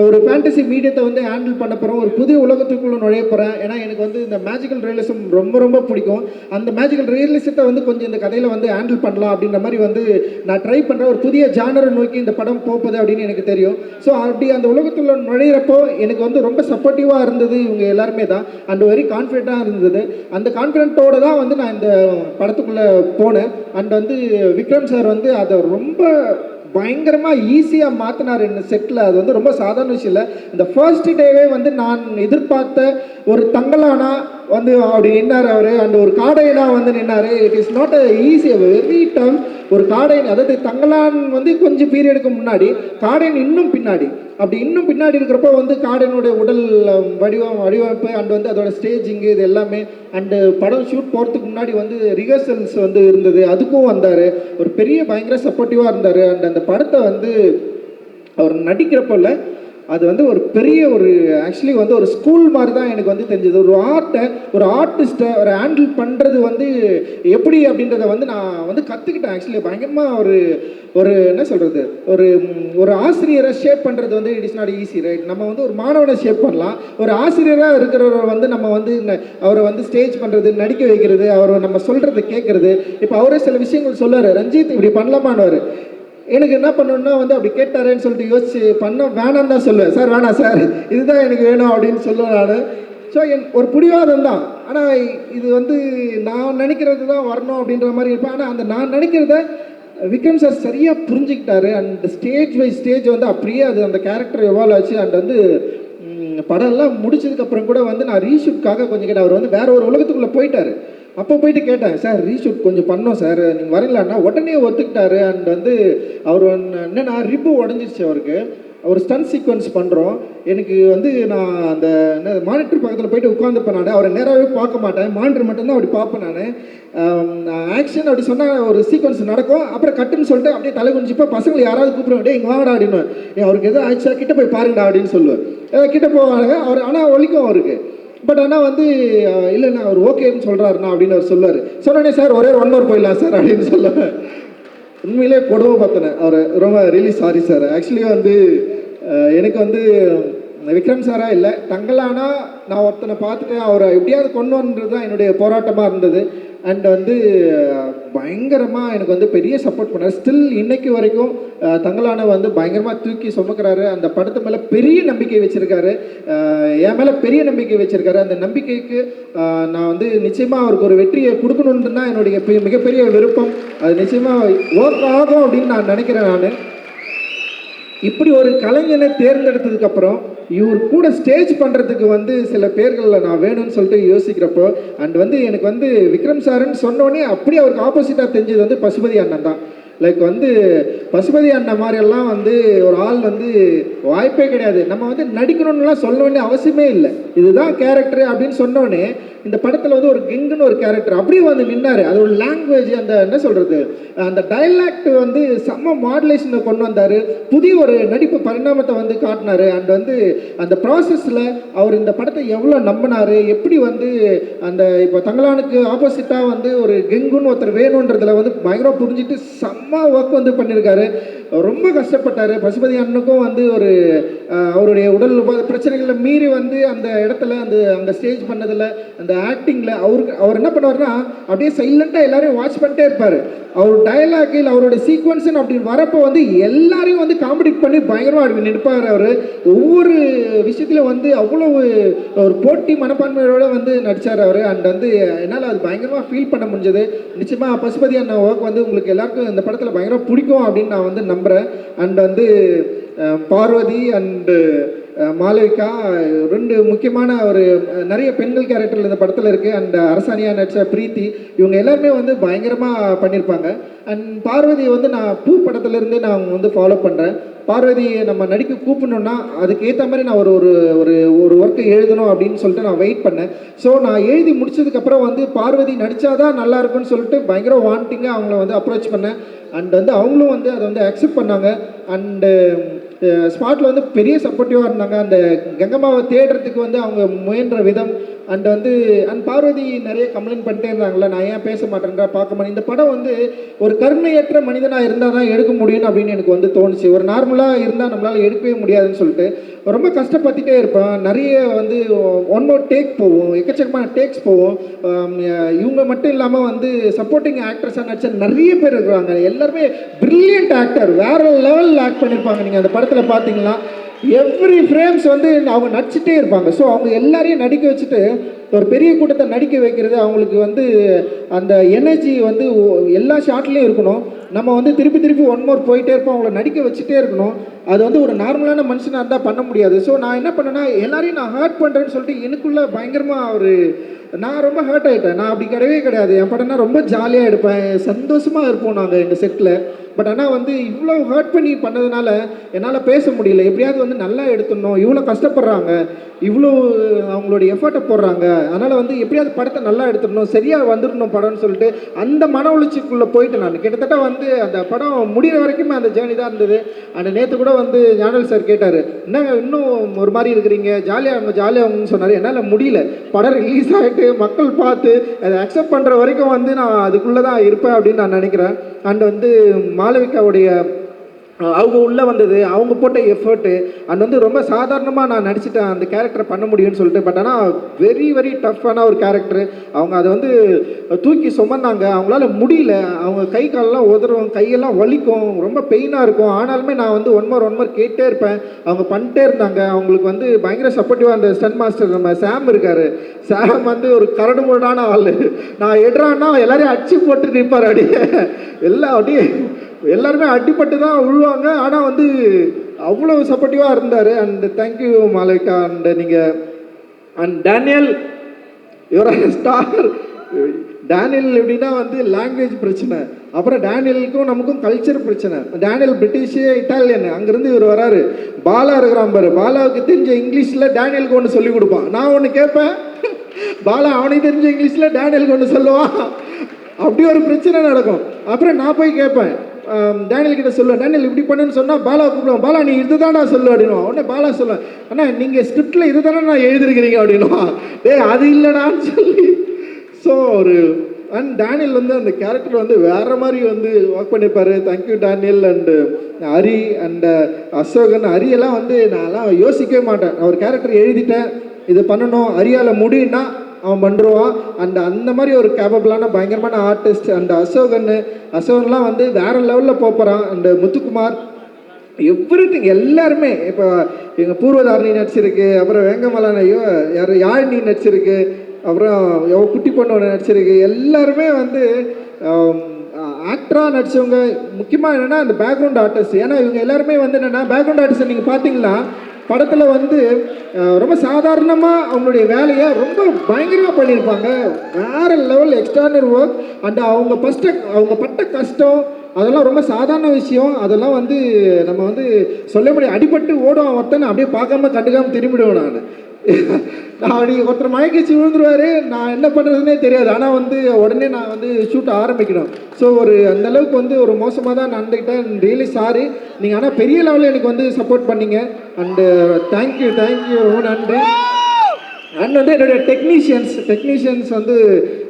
ஒரு ஃபேண்டசி மீடியத்தை வந்து ஹேண்டில் பண்ண போகிறோம், ஒரு புதிய உலகத்துக்குள்ளே நுழைய போகிறேன். ஏன்னா எனக்கு வந்து இந்த மேஜிக்கல் ரியலிசம் ரொம்ப ரொம்ப பிடிக்கும். அந்த மேஜிக்கல் ரியலிசத்தை வந்து கொஞ்சம் இந்த கதையில் வந்து ஹேண்டில் பண்ணலாம் அப்படின்ற மாதிரி வந்து நான் ட்ரை பண்ணுறேன். ஒரு புதிய ஜானரை நோக்கி இந்த படம் போகுது அப்படின்னு எனக்கு தெரியும். ஸோ அப்படி அந்த உலகத்தில் நுழையிறப்போ எனக்கு வந்து ரொம்ப சப்போர்ட்டிவாக இருந்தது இவங்க எல்லாருமே தான். அண்ட் வெரி கான்ஃபிடென்ட்டாக இருந்தது. அந்த கான்ஃபிடென்ட்டோடு தான் வந்து நான் இந்த படத்துக்குள்ளே போனேன். அண்ட் வந்து விக்ரம் சார் வந்து அதை ரொம்ப பயங்கரமாக ஈஸியாக மாற்றினார் என்ன செட்டில். அது வந்து ரொம்ப சாதாரண விஷயம் இல்லை. இந்த ஃபர்ஸ்ட் டேவே வந்து நான் எதிர்பார்த்த ஒரு தங்கலானா வந்து அப்படி நின்னார் அவர். அண்ட் ஒரு காடையனா வந்து நின்னார். It is not a easy, very tough. ஒரு காடையன், அதாவது தங்கலான் வந்து கொஞ்சம் பீரியடுக்கு முன்னாடி, காடையன் இன்னும் பின்னாடி. அப்படி இன்னும் பின்னாடி இருக்கிறப்போ வந்து காடையனுடைய உடல் வடிவமைப்பு அண்ட் வந்து அதோட ஸ்டேஜிங்கு இது எல்லாமே அண்டு படம் ஷூட் போகிறதுக்கு முன்னாடி வந்து ரிஹர்சல்ஸ் வந்து இருந்தது, அதுக்கும் வந்தார். ஒரு பெரிய பயங்கர சப்போர்ட்டிவாக இருந்தார். அண்ட் அந்த படத்தை வந்து அவர் நடிக்கிறப்போல அது வந்து ஒரு பெரிய ஒரு ஆக்சுவலி வந்து ஒரு ஸ்கூல் மாதிரி தான் எனக்கு வந்து தெரிஞ்சது. ஒரு ஒரு ஆர்டிஸ்ட்டை ஒரு ஹேண்டில் பண்ணுறது வந்து எப்படி அப்படின்றத வந்து நான் வந்து கற்றுக்கிட்டேன். ஆக்சுவலி பயங்கரமாக ஒரு என்ன சொல்கிறது, ஒரு ஆசிரியரை ஷேப் பண்ணுறது வந்து it is not easy, right? நம்ம வந்து ஒரு மாணவனை ஷேப் பண்ணலாம். ஒரு ஆசிரியராக இருக்கிறவரை வந்து நம்ம வந்து அவரை வந்து ஸ்டேஜ் பண்ணுறது, நடிக்க வைக்கிறது, அவரை நம்ம சொல்கிறத கேட்குறது. இப்போ அவரே சில விஷயங்கள் சொல்லுவார், ரஞ்சித் இப்படி பண்ணலாமான்னு. எனக்கு என்ன பண்ணணும்னா வந்து அப்படி கேட்டாரேன்னு சொல்லிட்டு யோசிச்சு பண்ண வேணாம் தான் சொல்லுவேன். சார் வேணாம் சார், இதுதான் எனக்கு வேணும் அப்படின்னு சொல்லுவேன் நான். ஸோ ஒரு பிடிவாதம் தான். ஆனால் இது வந்து நான் நினைக்கிறது தான் வரணும் அப்படின்ற மாதிரி இருப்பேன். ஆனால் அந்த நான் நினைக்கிறத விக்ரம் சார் சரியாக புரிஞ்சுக்கிட்டாரு. அண்ட் ஸ்டேஜ் பை ஸ்டேஜ் வந்து அப்படியே அது அந்த கேரக்டர் எவால்வ் ஆச்சு. அண்ட் வந்து படம்லாம் முடிச்சதுக்கப்புறம் கூட வந்து நான் ரீஷூட்காக கொஞ்சம் கேட்டேன். அவர் வந்து வேற ஒரு உலகத்துக்குள்ளே போயிட்டார். அப்போ போயிட்டு கேட்டேன், சார் ரீஷூட் கொஞ்சம் பண்ணோம் சார், நீங்கள் வரீங்களான்னா உடனே ஒத்துக்கிட்டாரு. அண்ட் வந்து அவர் என்னென்னா ரிப்பு உடஞ்சிருச்சு அவருக்கு. ஒரு ஸ்டன் சீக்வன்ஸ் பண்ணுறோம். எனக்கு வந்து நான் அந்த மானிட்டர் பக்கத்தில் போயிட்டு உட்காந்துப்பேன். நான் அவரை நேராகவே பார்க்க மாட்டேன், மானிட்டர் மட்டும்தான் அப்படி பார்ப்பேன். நான் ஆக்ஷன் அப்படி சொன்னால் ஒரு சீக்வன்ஸ் நடக்கும், அப்புறம் கட்டுன்னு சொல்லிட்டு அப்படியே தலை குனிச்சிப்போ பசங்களை யாராவது கூப்பிடுவேன், டே இங்கே வாங்கடா அப்படின்னு. அவருக்கு எதுவும் ஆயிடுச்சா கிட்ட போய் பாருங்கடா அப்படின்னு சொல்லுவேன். கிட்ட போவாங்க அவர், ஆனால் ஒழிக்கும் அவருக்கு. பட் ஆனால் வந்து இல்லைண்ணா அவர் ஓகேன்னு சொல்கிறாருண்ணா அப்படின்னு அவர் சொல்லுவார். சொன்னோடனே சார் ஒரே 1 hour போயிடலாம் சார் அப்படின்னு சொல்லுவேன். உண்மையிலே கொடுமை பார்த்தேன் அவர். ரொம்ப ரியலி சாரி சார். ஆக்சுவலி வந்து எனக்கு வந்து விக்ரம் சாரா இல்லை, தங்கலானா நான் ஒருத்தனை பார்த்துட்டு அவரை எப்படியாவது கொண்டு வந்துறது தான் என்னுடைய போராட்டமாக இருந்தது. அண்ட் வந்து பயங்கரமாக எனக்கு வந்து பெரிய சப்போர்ட் பண்ணார். ஸ்டில் இன்னைக்கு வரைக்கும் தங்கலான வந்து பயங்கரமாக தூக்கி சுமக்கிறாரு. அந்த படத்து மேலே பெரிய நம்பிக்கை வச்சுருக்காரு, என் மேலே பெரிய நம்பிக்கை வச்சுருக்காரு. அந்த நம்பிக்கைக்கு நான் வந்து நிச்சயமாக அவருக்கு ஒரு வெற்றியை கொடுக்கணுன்றது தான் என்னுடைய மிகப்பெரிய விருப்பம். அது நிச்சயமாக ஒர்க் ஆகும் அப்படின்னு நான் நினைக்கிறேன். நான் இப்படி ஒரு கலைஞனை தேர்ந்தெடுத்ததுக்கப்புறம் இவர் கூட ஸ்டேஜ் பண்ணுறதுக்கு வந்து சில பேர்களில் நான் வேணும்னு சொல்லிட்டு யோசிக்கிறப்போ அண்ட் வந்து எனக்கு வந்து விக்ரம் சாருன்னு சொன்னோடனே அப்படியே அவருக்கு ஆப்போசிட்டாக தெரிஞ்சது வந்து பசுபதி அண்ணன் தான். லைக் வந்து பசுபதி அண்ணன் மாதிரியெல்லாம் வந்து ஒரு ஆள் வந்து வாய்ப்பே கிடையாது. நம்ம வந்து நடிக்கணும்னுலாம் சொல்ல வேண்டிய அவசியமே இல்லை, இதுதான் கேரக்டர் அப்படின்னு சொன்னோடனே இந்த படத்தில் வந்து ஒரு கிங்குன்னு ஒரு கேரக்டர் அப்படியே வந்து நின்னார். அது ஒரு லாங்குவேஜ், அந்த என்ன சொல்கிறது, அந்த டைலாக்ட் வந்து செம்ம மாடுலேஷனை கொண்டு வந்தார். புதிய ஒரு நடிப்பு பரிணாமத்தை வந்து காட்டினார். அண்ட் வந்து அந்த ப்ராசஸில் அவர் இந்த படத்தை எவ்வளோ நம்பினார், எப்படி வந்து அந்த இப்போ தங்கலானுக்கு ஆப்போசிட்டாக வந்து ஒரு கெங்குன்னு ஒருத்தர் வேணுன்றதில் வந்து பயங்கரம் புரிஞ்சுட்டு செம்ம ஒர்க் வந்து பண்ணியிருக்காரு. ரொம்ப கஷ்டப்பட்டார். பசுபதி அண்ணனுக்கும் வந்து ஒரு அவருடைய உடல் பிரச்சனைகளை மீறி வந்து அந்த இடத்துல அந்த ஸ்டேஜ் பண்ணதில் அந்த ஆக்டிங்கில் அவர் என்ன பண்ணுவார்னா அப்படியே சைலண்டாக எல்லாரையும் வாட்ச் பண்ணிட்டே இருப்பார். அவர் டயலாகில் அவருடைய சீக்வன்ஸுன்னு அப்படின்னு வரப்போ வந்து எல்லாரையும் வந்து காம்படிட் பண்ணி பயங்கரமாக அப்படி நிற்பார். அவர் ஒவ்வொரு விஷயத்துலையும் வந்து அவ்வளோ ஒரு போட்டி மனப்பான்மையோடு வந்து நடித்தார் அவர். அண்ட் வந்து என்னால் அது பயங்கரமாக ஃபீல் பண்ண முடிஞ்சது. நிச்சயமாக பசுபதி அண்ணா ஒர்க் வந்து உங்களுக்கு எல்லாருக்கும் இந்த படத்தில் பயங்கரமாக பிடிக்கும் அப்படின்னு நான் வந்து நம்புகிறேன். அண்ட் வந்து பார்வதி அண்டு மாளவிகா, 2 முக்கியமான ஒரு நிறைய பெண்கள் கேரக்டர் இந்த படத்தில் இருக்குது. அண்ட் அரசாணியாக நடித்த பிரீத்தி, இவங்க எல்லாருமே வந்து பயங்கரமாக பண்ணியிருப்பாங்க. அண்ட் பார்வதி வந்து நான் பூ படத்துலேருந்தே நான் வந்து ஃபாலோ பண்ணுறேன். பார்வதி நம்ம நடிக்க கூப்பிடணுன்னா அதுக்கு ஏற்ற மாதிரி நான் ஒரு ஒரு ஒரு ஒரு ஒர்க்கை எழுதணும் அப்படின்னு சொல்லிட்டு நான் வெயிட் பண்ணேன். ஸோ நான் எழுதி முடிச்சதுக்கப்புறம் வந்து பார்வதி நடித்தாதான் நல்லா இருக்கும்னு சொல்லிட்டு பயங்கர வாண்டிங்காக அவங்கள வந்து அப்ரோச் பண்ணேன். அண்ட் வந்து அவங்களும் வந்து அதை வந்து அக்செப்ட் பண்ணாங்க. அண்டு ஸ்பாட்டில் வந்து பெரிய சப்போர்ட்டிவாக இருந்தாங்க. அந்த கங்கம்மாவை தேடுறதுக்கு வந்து அவங்க முயன்ற விதம் அண்ட் வந்து பார்வதி நிறைய கம்ப்ளைண்ட் பண்ணிட்டே இருந்தாங்களே, நான் ஏன் பேச மாட்டேன்றா, பார்க்க மாட்டேன். இந்த படம் வந்து ஒரு கருணையற்ற மனிதனாக இருந்தால் தான் எடுக்க முடியும் அப்படின்னு எனக்கு வந்து தோணுச்சு. ஒரு நார்மலாக இருந்தால் நம்மளால் எடுக்கவே முடியாதுன்னு சொல்லிட்டு ரொம்ப கஷ்டப்பட்டுட்டே இருப்பேன். நிறைய வந்து ஒன் மோர் டேக் போவோம், எக்கச்சக்கமான டேக்ஸ் போவோம். இவங்க மட்டும் இல்லாமல் வந்து சப்போர்ட்டிங் ஆக்ட்ரஸாக நடிச்ச நிறைய பேர் இருக்கிறாங்க. எல்லாருமே பிரில்லியன்ட் ஆக்டர், வேறு லெவலில் ஆக்ட் பண்ணியிருப்பாங்க. நீங்கள் அந்த படத்தில் பார்த்தீங்கன்னா எவ்ரி ஃப்ரேம்ஸ் வந்து அவங்க நடிச்சுட்டே இருப்பாங்க. ஸோ அவங்க எல்லாரையும் நடிக்க வச்சுட்டு ஒரு பெரிய கூட்டத்தை நடிக்க வைக்கிறது, அவங்களுக்கு வந்து அந்த எனர்ஜி வந்து எல்லா ஷாட்லேயும் இருக்கணும். நம்ம வந்து திருப்பி திருப்பி ஒன் மோர் போயிட்டே இருப்போம், அவங்கள நடிக்க வச்சுட்டே இருக்கணும். அது வந்து ஒரு நார்மலான மனுஷனாக இருந்தால் பண்ண முடியாது. ஸோ நான் என்ன பண்ணேன்னா, எல்லாரையும் நான் ஹர்ட் பண்ணுறேன்னு சொல்லிட்டு எனக்குள்ளே பயங்கரமாக நான் ரொம்ப ஹர்ட் ஆகிட்டேன். நான் அப்படி கிடையவே கிடையாது. என் படம்னா ரொம்ப ஜாலியாக எடுப்பேன், சந்தோஷமாக இருப்போம் நாங்கள் எங்கள் செட்டில். பட் ஆனால் வந்து இவ்வளோ ஹர்ட் பண்ணி பண்ணதுனால என்னால் பேச முடியல. எப்படியாவது வந்து நல்லா எடுத்துடணும், இவ்வளோ கஷ்டப்படுறாங்க, இவ்வளோ அவங்களுடைய எஃபர்ட்டை போடுறாங்க, அதனால் வந்து எப்படியாவது படத்தை நல்லா எடுத்துடணும், சரியாக வந்துடணும் படம்னு சொல்லிட்டு அந்த மன உளைச்சிக்குள்ளே போயிட்டு நான் கிட்டத்தட்ட வந்து அந்த படம் முடிகிற வரைக்குமே அந்த ஜேர்னி தான் இருந்தது. அந்த நேற்று கூட வந்து ஞானல் சார் கேட்டார், என்னங்க இன்னும் ஒரு மாதிரி இருக்கிறீங்க, ஜாலியாகுங்கன்னு சொன்னார். என்னால் முடியல. படம் ரிலீஸ் ஆகிட்டு மக்கள் பார்த்து அதை அக்செப்ட் பண்ணுற வரைக்கும் வந்து நான் அதுக்குள்ளே தான் இருப்பேன் அப்படின்னு நான் நினைக்கிறேன். அண்ட் வந்து மாளவிகாவுடைய அவங்க உள்ளே வந்தது, அவங்க போட்ட எஃபர்ட்டு அண்ட் வந்து ரொம்ப சாதாரணமாக நான் நடிச்சிட்டேன் அந்த கேரக்டரை பண்ண முடியும்னு சொல்லிட்டு. பட் ஆனால் வெரி வெரி டஃப்பான ஒரு கேரக்டரு. அவங்க அதை வந்து தூக்கி சுமந்தாங்க, அவங்களால முடியல. அவங்க கை காலெல்லாம் உதறும், கையெல்லாம் வலிக்கும், ரொம்ப பெயினாக இருக்கும். ஆனாலுமே நான் வந்து ஒன் மோர் கேட்டே இருப்பேன். அவங்க பண்ணிட்டே இருந்தாங்க. அவங்களுக்கு வந்து பயங்கர சப்போர்ட்டிவாக அந்த ஸ்டன் மாஸ்டர் நம்ம சாம் இருக்கார். சாம் வந்து ஒரு கரடு முரடான ஆள். நான் எடுறான்னா எல்லாரையும் அடிச்சு போட்டு நிற்பார். அப்படியே எல்லாருமே அடிப்பட்டு தான் விழுவாங்க. ஆனால் வந்து அவ்வளோ சப்போர்ட்டிவாக இருந்தார். And thank you Malavika. அண்ட் நீங்கள் and Daniel your star. Daniel எப்படின்னா வந்து லாங்குவேஜ் பிரச்சனை, அப்புறம் டேனியலுக்கும் நமக்கும் கல்ச்சர் பிரச்சனை. டேனியல் பிரிட்டிஷு, இட்டாலியன், அங்கேருந்து இவர் வராரு. பாலா இருக்கிறான் பாரு, பாலாவுக்கு தெரிஞ்ச இங்கிலீஷில் டேனியலுக்கு ஒன்று சொல்லிக் கொடுப்பான். நான் ஒன்று கேட்பேன், பாலா அவனுக்கு தெரிஞ்ச இங்கிலீஷில் டேனியலுக்கு ஒன்று சொல்லுவான். அப்படி ஒரு பிரச்சனை நடக்கும். அப்புறம் நான் போய் கேட்பேன், டேனியல் கிட்ட சொல்லுவேன், டேனியல் இப்படி பண்ணுன்னு சொன்னால் பாலா கூப்பிடுவோம், பாலா நீ இது தானே சொல்லு அப்படின்னுவான். உடனே பாலா சொல்லுவேன், அண்ணா நீங்கள் ஸ்கிரிப்டில் இது தானே நான் எழுதிருக்கிறீங்க அப்படின்னுவான். அது இல்லைடான்னு சொல்லி. ஸோ அண்ட் டேனியல் வந்து அந்த கேரக்டர் வந்து வேறு மாதிரி வந்து ஒர்க் பண்ணியிருப்பார். Thank you Daniel. And Hari and Ashokan. ஹரியெல்லாம் வந்து நான்லாம் யோசிக்கவே மாட்டேன். நான் ஒரு கேரக்டர் எழுதிட்டேன், இது பண்ணணும், ஹரியால் முடியும்னா அவன் பண்ணுருவான். அந்த மாதிரி ஒரு கேப்பபிளான பயங்கரமான ஆர்டிஸ்ட். அண்ட் அசோகன்லாம் வந்து வேறு லெவலில் போகிறான். அண்டு முத்துக்குமார், எவ்ரிதிங் எல்லாருமே. இப்போ எங்கள் பூர்வதாரணி நடிச்சிருக்கு, அப்புறம் வேங்கமலானையோ யாழினி நடிச்சிருக்கு, அப்புறம் குட்டி பொண்ணு ஒன்று நடிச்சிருக்கு. எல்லாருமே வந்து ஆக்டராக நடித்தவங்க. முக்கியமாக என்னென்னா அந்த பேக்ரவுண்ட் ஆர்டிஸ்ட். ஏன்னா இவங்க எல்லாருமே வந்து என்னென்னா பேக்ரவுண்ட் ஆர்டிஸ்ட்டை நீங்கள் பார்த்தீங்கன்னா படத்தில் வந்து ரொம்ப சாதாரணமாக அவங்களுடைய வேலையை ரொம்ப பயங்கரமாக பண்ணியிருப்பாங்க. வேறு லெவல் எக்ஸ்ட்ரானரி ஒர்க். அண்ட் அவங்க பட்ட கஷ்டம் அதெல்லாம் ரொம்ப சாதாரண விஷயம். அதெல்லாம் வந்து நம்ம வந்து சொல்ல முடியாது. அடிபட்டு ஓடும் ஒருத்தனை அப்படியே பார்க்காம கண்டுக்காமல் திரும்பிடுவேன் நான். அப்படி ஒருத்தர் மயக்கிச்சு விழுந்துருவார், நான் என்ன பண்ணுறதுனே தெரியாது. ஆனால் வந்து உடனே நான் வந்து ஷூட் ஆரம்பிக்கணும். ஸோ அந்தளவுக்கு வந்து ஒரு மோசமாக தான் நடந்துக்கிட்டேன். Really sorry. நீங்கள் ஆனால் பெரிய லெவலில் எனக்கு வந்து சப்போர்ட் பண்ணீங்க. அண்டு தேங்க்யூ ரொம்ப நன்றி. அண்ட் வந்து என்னுடைய டெக்னீஷியன்ஸ் வந்து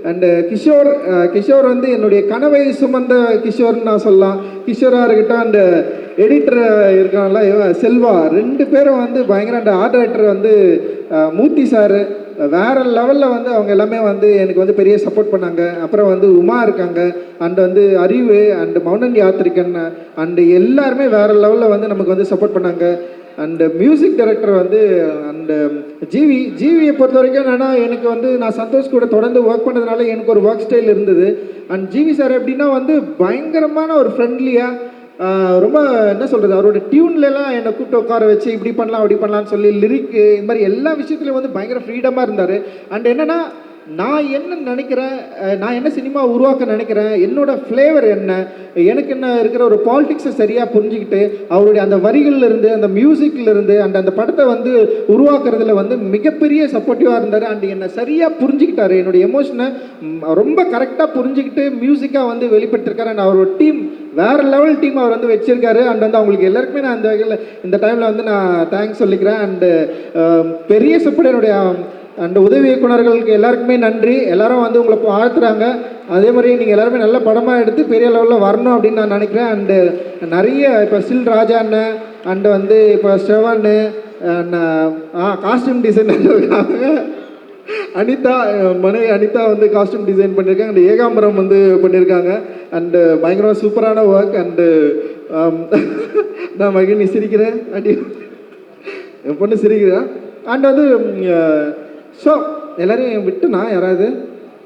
அண்டு கிஷோர் வந்து என்னுடைய கனவை சுமந்த கிஷோர்னு நான் சொல்லலாம். கிஷோராக இருக்கட்டும், அண்டு எடிட்டர் இருக்காங்களா செல்வா, 2 பேரும் வந்து பயங்கர. அந்த ஆர்ட் டைரக்டர் வந்து மூர்த்தி சார் வேறு லெவலில் வந்து அவங்க எல்லாமே வந்து எனக்கு வந்து பெரிய சப்போர்ட் பண்ணாங்க. அப்புறம் வந்து உமா இருக்காங்க, அண்டு வந்து அறிவு அண்டு மௌனன் யாத்திரிகன் அண்டு எல்லாருமே வேறு லெவலில் வந்து நமக்கு வந்து சப்போர்ட் பண்ணாங்க. அண்டு மியூசிக் டைரக்டர் வந்து அண்டு ஜிவியை பொறுத்த வரைக்கும் என்னென்னா, எனக்கு வந்து நான் சந்தோஷ் கூட தொடர்ந்து ஒர்க் பண்ணதுனால எனக்கு ஒரு ஒர்க் ஸ்டைல் இருந்தது. அண்ட் ஜிவி சார் எப்படின்னா வந்து பயங்கரமான ஒரு ஃப்ரெண்ட்லியாக ரொம்ப என்ன சொல்கிறது, அவரோட டியூன்லலாம் என்னை கூப்பிட்டு உட்கார வச்சு இப்படி பண்ணலாம் அப்படி பண்ணலான்னு சொல்லி லிரிக்கு இது மாதிரி எல்லா விஷயத்துலையும் வந்து பயங்கர ஃப்ரீடமாக இருந்தார். அண்ட் என்னென்னா நான் என்ன நினைக்கிறேன், நான் என்ன சினிமா உருவாக்க நினைக்கிறேன், என்னோட ஃப்ளேவர் என்ன, எனக்கு என்ன இருக்கிற ஒரு பாலிடிக்ஸை சரியாக புரிஞ்சுக்கிட்டு அவருடைய அந்த வரிகள்லேருந்து அந்த மியூசிக்லேருந்து அந்த படத்தை வந்து உருவாக்குறதுல வந்து மிகப்பெரிய சப்போர்ட்டிவாக இருந்தார். அண்ட் என்னை சரியாக புரிஞ்சுக்கிட்டாரு, என்னுடைய எமோஷனை ரொம்ப கரெக்டாக புரிஞ்சுக்கிட்டு மியூசிக்காக வந்து வெளிப்படுத்திருக்காரு. அண்ட் அவரோட டீம் வேறு லெவல் டீம் அவர் வந்து வச்சிருக்காரு. அண்ட் வந்து அவங்களுக்கு எல்லாருக்குமே நான் இந்த டைமில் வந்து நான் தேங்க்ஸ் சொல்லிக்கிறேன். அண்டு பெரிய சப்போர்ட் என்னுடைய அண்ட் உதவி இயக்குநர்களுக்கு எல்லாருக்குமே நன்றி. எல்லாரும் வந்து உங்களை வாழ்த்துறாங்க. அதே மாதிரி நீங்கள் எல்லாருமே நல்ல படமாக எடுத்து பெரிய லெவலில் வரணும் அப்படின்னு நான் நினைக்கிறேன். அண்டு நிறைய இப்போ ஸ்டில் ராஜா அண்ணன் அண்டு வந்து இப்போ ஸ்ரவன்னு காஸ்டியூம் டிசைனர் இருக்காங்க, அனிதா மனைவி அனிதா வந்து காஸ்டியூம் டிசைன் பண்ணியிருக்காங்க, அண்ட் ஏகாம்பரம் வந்து பண்ணியிருக்காங்க. அண்டு பயங்கரமாக சூப்பரான ஒர்க். அண்டு நான் மகிழ்ச்சி சிரிக்கிறேன், அடி என் பொண்ணு சிரிக்கிறேன். அண்ட் வந்து ஸோ எல்லோரையும் விட்டுனா யாராவது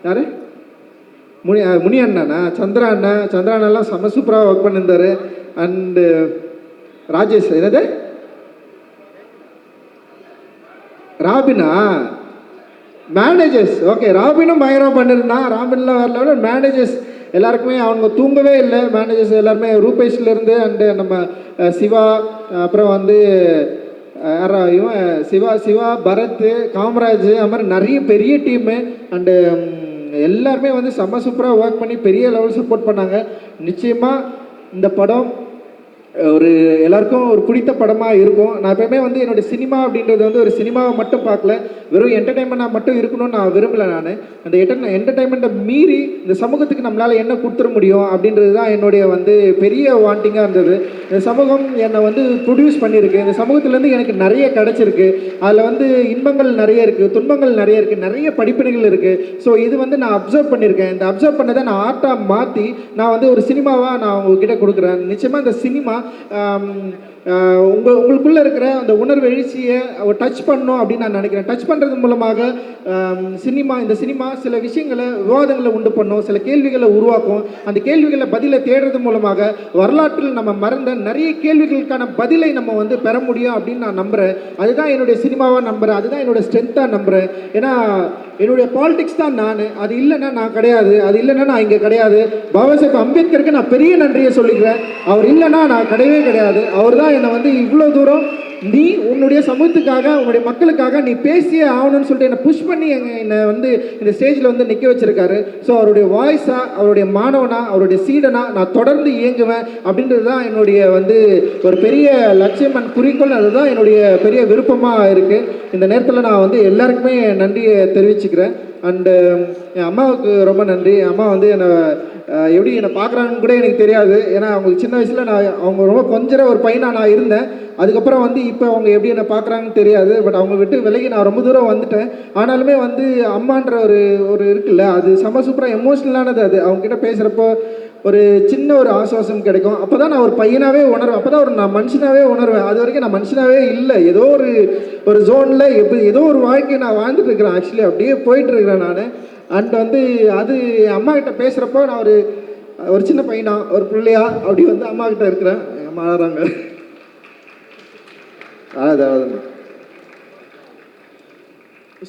யார் முனி அண்ணா, சந்திரா அண்ணெல்லாம் செம்ம சூப்பராக ஒர்க் பண்ணியிருந்தார். அண்டு ராஜேஷ் என்னது ராபினா மேனேஜர்ஸ், ஓகே ராபினும் பயங்கரமாக பண்ணியிருந்தான். ராபின்லாம் வரல, மேனேஜர்ஸ் எல்லாருக்குமே அவங்க தூங்கவே இல்லை. மேனேஜர்ஸ் எல்லாருமே ரூபேஷ்லேருந்து அண்டு நம்ம சிவா, அப்புறம் வந்து இவன் சிவா பரத், காமராஜ், அது மாதிரி நிறைய பெரிய டீமு. அண்டு எல்லாருமே வந்து செம்ம சூப்பராக ஒர்க் பண்ணி பெரிய லெவல் சப்போர்ட் பண்ணாங்க. நிச்சயமாக இந்த படம் ஒரு எல்லாருக்கும் ஒரு பிடித்த படமாக இருக்கும். நான் எப்பவுமே வந்து என்னோடய சினிமா அப்படின்றது வந்து ஒரு சினிமாவை மட்டும் பார்க்கல, வெறும் என்டர்டைன்மெண்ட்டாக மட்டும் இருக்கணும்னு நான் விரும்பலை. நான் அந்த என்டர்டைன்மெண்ட்டை மீறி இந்த சமூகத்துக்கு நம்மளால் என்ன கொடுத்துட முடியும் அப்படின்றது தான் என்னுடைய வந்து பெரிய வாண்டிங்காக இருந்தது. இந்த சமூகம் என்னை வந்து ப்ரொடியூஸ் பண்ணியிருக்கு, இந்த சமூகத்துலேருந்து எனக்கு நிறைய கிடச்சிருக்கு. அதில் வந்து இன்பங்கள் நிறைய இருக்குது, துன்பங்கள் நிறைய இருக்குது, நிறைய படிப்பினைகள் இருக்குது. ஸோ இது வந்து நான் அப்சர்வ் பண்ணியிருக்கேன். இந்த அப்சர்வ் பண்ணதை நான் ஆர்ட்டாக மாற்றி நான் வந்து ஒரு சினிமாவாக நான் உங்ககிட்ட கொடுக்குறேன். நிச்சயமாக இந்த சினிமா உங்களுக்குள்ளே இருக்கிற அந்த உணர்வு எழுச்சியை டச் பண்ணணும் அப்படின்னு நான் நினைக்கிறேன். டச் பண்ணுறது மூலமாக இந்த சினிமா சில விஷயங்களை விவாதங்களை உண்டு பண்ணும், சில கேள்விகளை உருவாக்கும். அந்த கேள்விகளை பதிலை தேடுறது மூலமாக வரலாற்றில் நம்ம மறந்த நிறைய கேள்விகளுக்கான பதிலை நம்ம வந்து பெற முடியும் அப்படின்னு நான் நம்புகிறேன். அதுதான் என்னுடைய சினிமாவாக நம்புகிறேன், அதுதான் என்னுடைய ஸ்ட்ரென்த்தாக நம்புகிறேன். ஏன்னா என்னுடைய பாலிடிக்ஸ் தான் நான், அது இல்லைன்னா நான் கிடையாது, அது இல்லைன்னா நான் இங்கே கிடையாது. பாபா சாஹேப் அம்பேத்கருக்கு நான் பெரிய நன்றியை சொல்லிக்கிறேன். அவர் இல்லைன்னா நான் கிடையவே கிடையாது. அவர் தான் என்னை வந்து இவ்வளோ தூரம் நீ உன்னுடைய சமூகத்துக்காக உன்னுடைய மக்களுக்காக நீ பேசியே ஆகணும்னு சொல்லிட்டு என்னை புஷ் பண்ணி என்னை வந்து இந்த ஸ்டேஜில் வந்து நிற்க வச்சிருக்காரு. ஸோ அவருடைய வாய்ஸாக, அவருடைய மாணவனா, அவருடைய சீடனா நான் தொடர்ந்து இயங்குவேன் அப்படின்றது தான் என்னுடைய வந்து ஒரு பெரிய லட்சியம் அண்ட் குறிக்கோள். அதுதான் என்னுடைய பெரிய விருப்பமாக இருக்குது. இந்த நேரத்தில் நான் வந்து எல்லாருக்குமே நன்றியை தெரிவிச்சுக்கிறேன். அண்டு என் அம்மாவுக்கு ரொம்ப நன்றி. அம்மா வந்து என்னை எப்படி என்னை பார்க்குறாங்கன்னு கூட எனக்கு தெரியாது. ஏன்னா அவங்களுக்கு சின்ன வயசில் அவங்க ரொம்ப கொஞ்சம் ஒரு பையனாக நான் இருந்தேன். அதுக்கப்புறம் வந்து இப்போ அவங்க எப்படி என்னை பார்க்குறாங்கன்னு தெரியாது. பட் அவங்க விட்டு விலகி நான் ரொம்ப தூரம் வந்துட்டேன். ஆனாலுமே வந்து அம்மான்ற ஒரு இருக்குல்ல, அது செம சூப்பராக எமோஷ்னலானது. அது அவங்ககிட்ட பேசுகிறப்போ ஒரு சின்ன ஒரு ஆசுவாசம் கிடைக்கும். அப்போ தான் நான் ஒரு பையனாகவே உணர்வேன், அப்போ தான் நான் மனுஷனாகவே உணர்வேன். அது வரைக்கும் நான் மனுஷனாகவே இல்லை, ஏதோ ஒரு ஜோனில் ஏதோ ஒரு வாழ்க்கையை நான் வாழ்ந்துட்டு இருக்கிறேன். ஆக்சுவலி அப்படியே போயிட்டுருக்கிறேன் நான். அண்ட் வந்து அது அம்மா கிட்ட பேசுகிறப்போ நான் ஒரு சின்ன பையனா, ஒரு பிள்ளையா அப்படி வந்து அம்மா கிட்ட இருக்கிறேன். அம்மா ஆடுறாங்க. அதாவது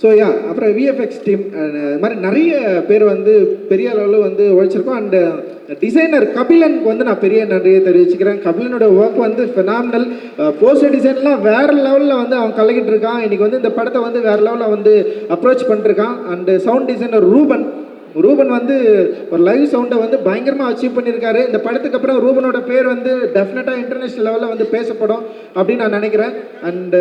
ஸோ அப்புறம் விஎஃப்எக்ஸ் டீம் இது மாதிரி நிறைய பேர் வந்து பெரிய அளவில் வந்து உழைச்சிருக்கோம். அண்டு டிசைனர் கபிலனுக்கு வந்து நான் பெரிய நன்றியை தெரிவிச்சுக்கிறேன். கபிலனோட ஒர்க் வந்து ஃபினாமினல். போஸ்டர் டிசைன்லாம் வேறு லெவலில் வந்து அவன் கலக்கிட்டு இருக்கான். இன்றைக்கி வந்து இந்த படத்தை வந்து வேறு லெவலில் வந்து அப்ரோச் பண்ணிருக்கான். அண்டு சவுண்ட் டிசைனர் ரூபன் வந்து ஒரு லைவ் சவுண்டை வந்து பயங்கரமாக அச்சீவ் பண்ணியிருக்காரு. இந்த படத்துக்கு அப்புறம் ரூபனோட பேர் வந்து டெஃபினட்டாக இன்டர்நேஷ்னல் லெவலில் வந்து பேசப்படும் அப்படின்னு நான் நினைக்கிறேன். அண்டு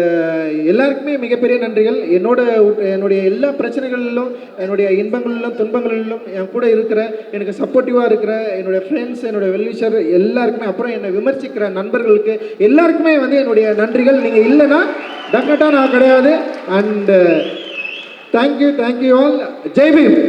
எல்லாருக்குமே மிகப்பெரிய நன்றிகள். என்னுடைய எல்லா பிரச்சனைகளிலும், என்னுடைய இன்பங்களிலும் துன்பங்களிலும் என் கூட இருக்கிற, எனக்கு சப்போர்ட்டிவாக இருக்கிற என்னுடைய ஃப்ரெண்ட்ஸ், என்னுடைய வெல்விஷர் எல்லாருக்குமே, அப்புறம் என்னை விமர்சிக்கிற நண்பர்களுக்கு எல்லாருக்குமே வந்து என்னுடைய நன்றிகள். நீங்கள் இல்லைன்னா டெஃபினட்டாக நான் கிடையாது. And thank you all. ஜெய் பீம்.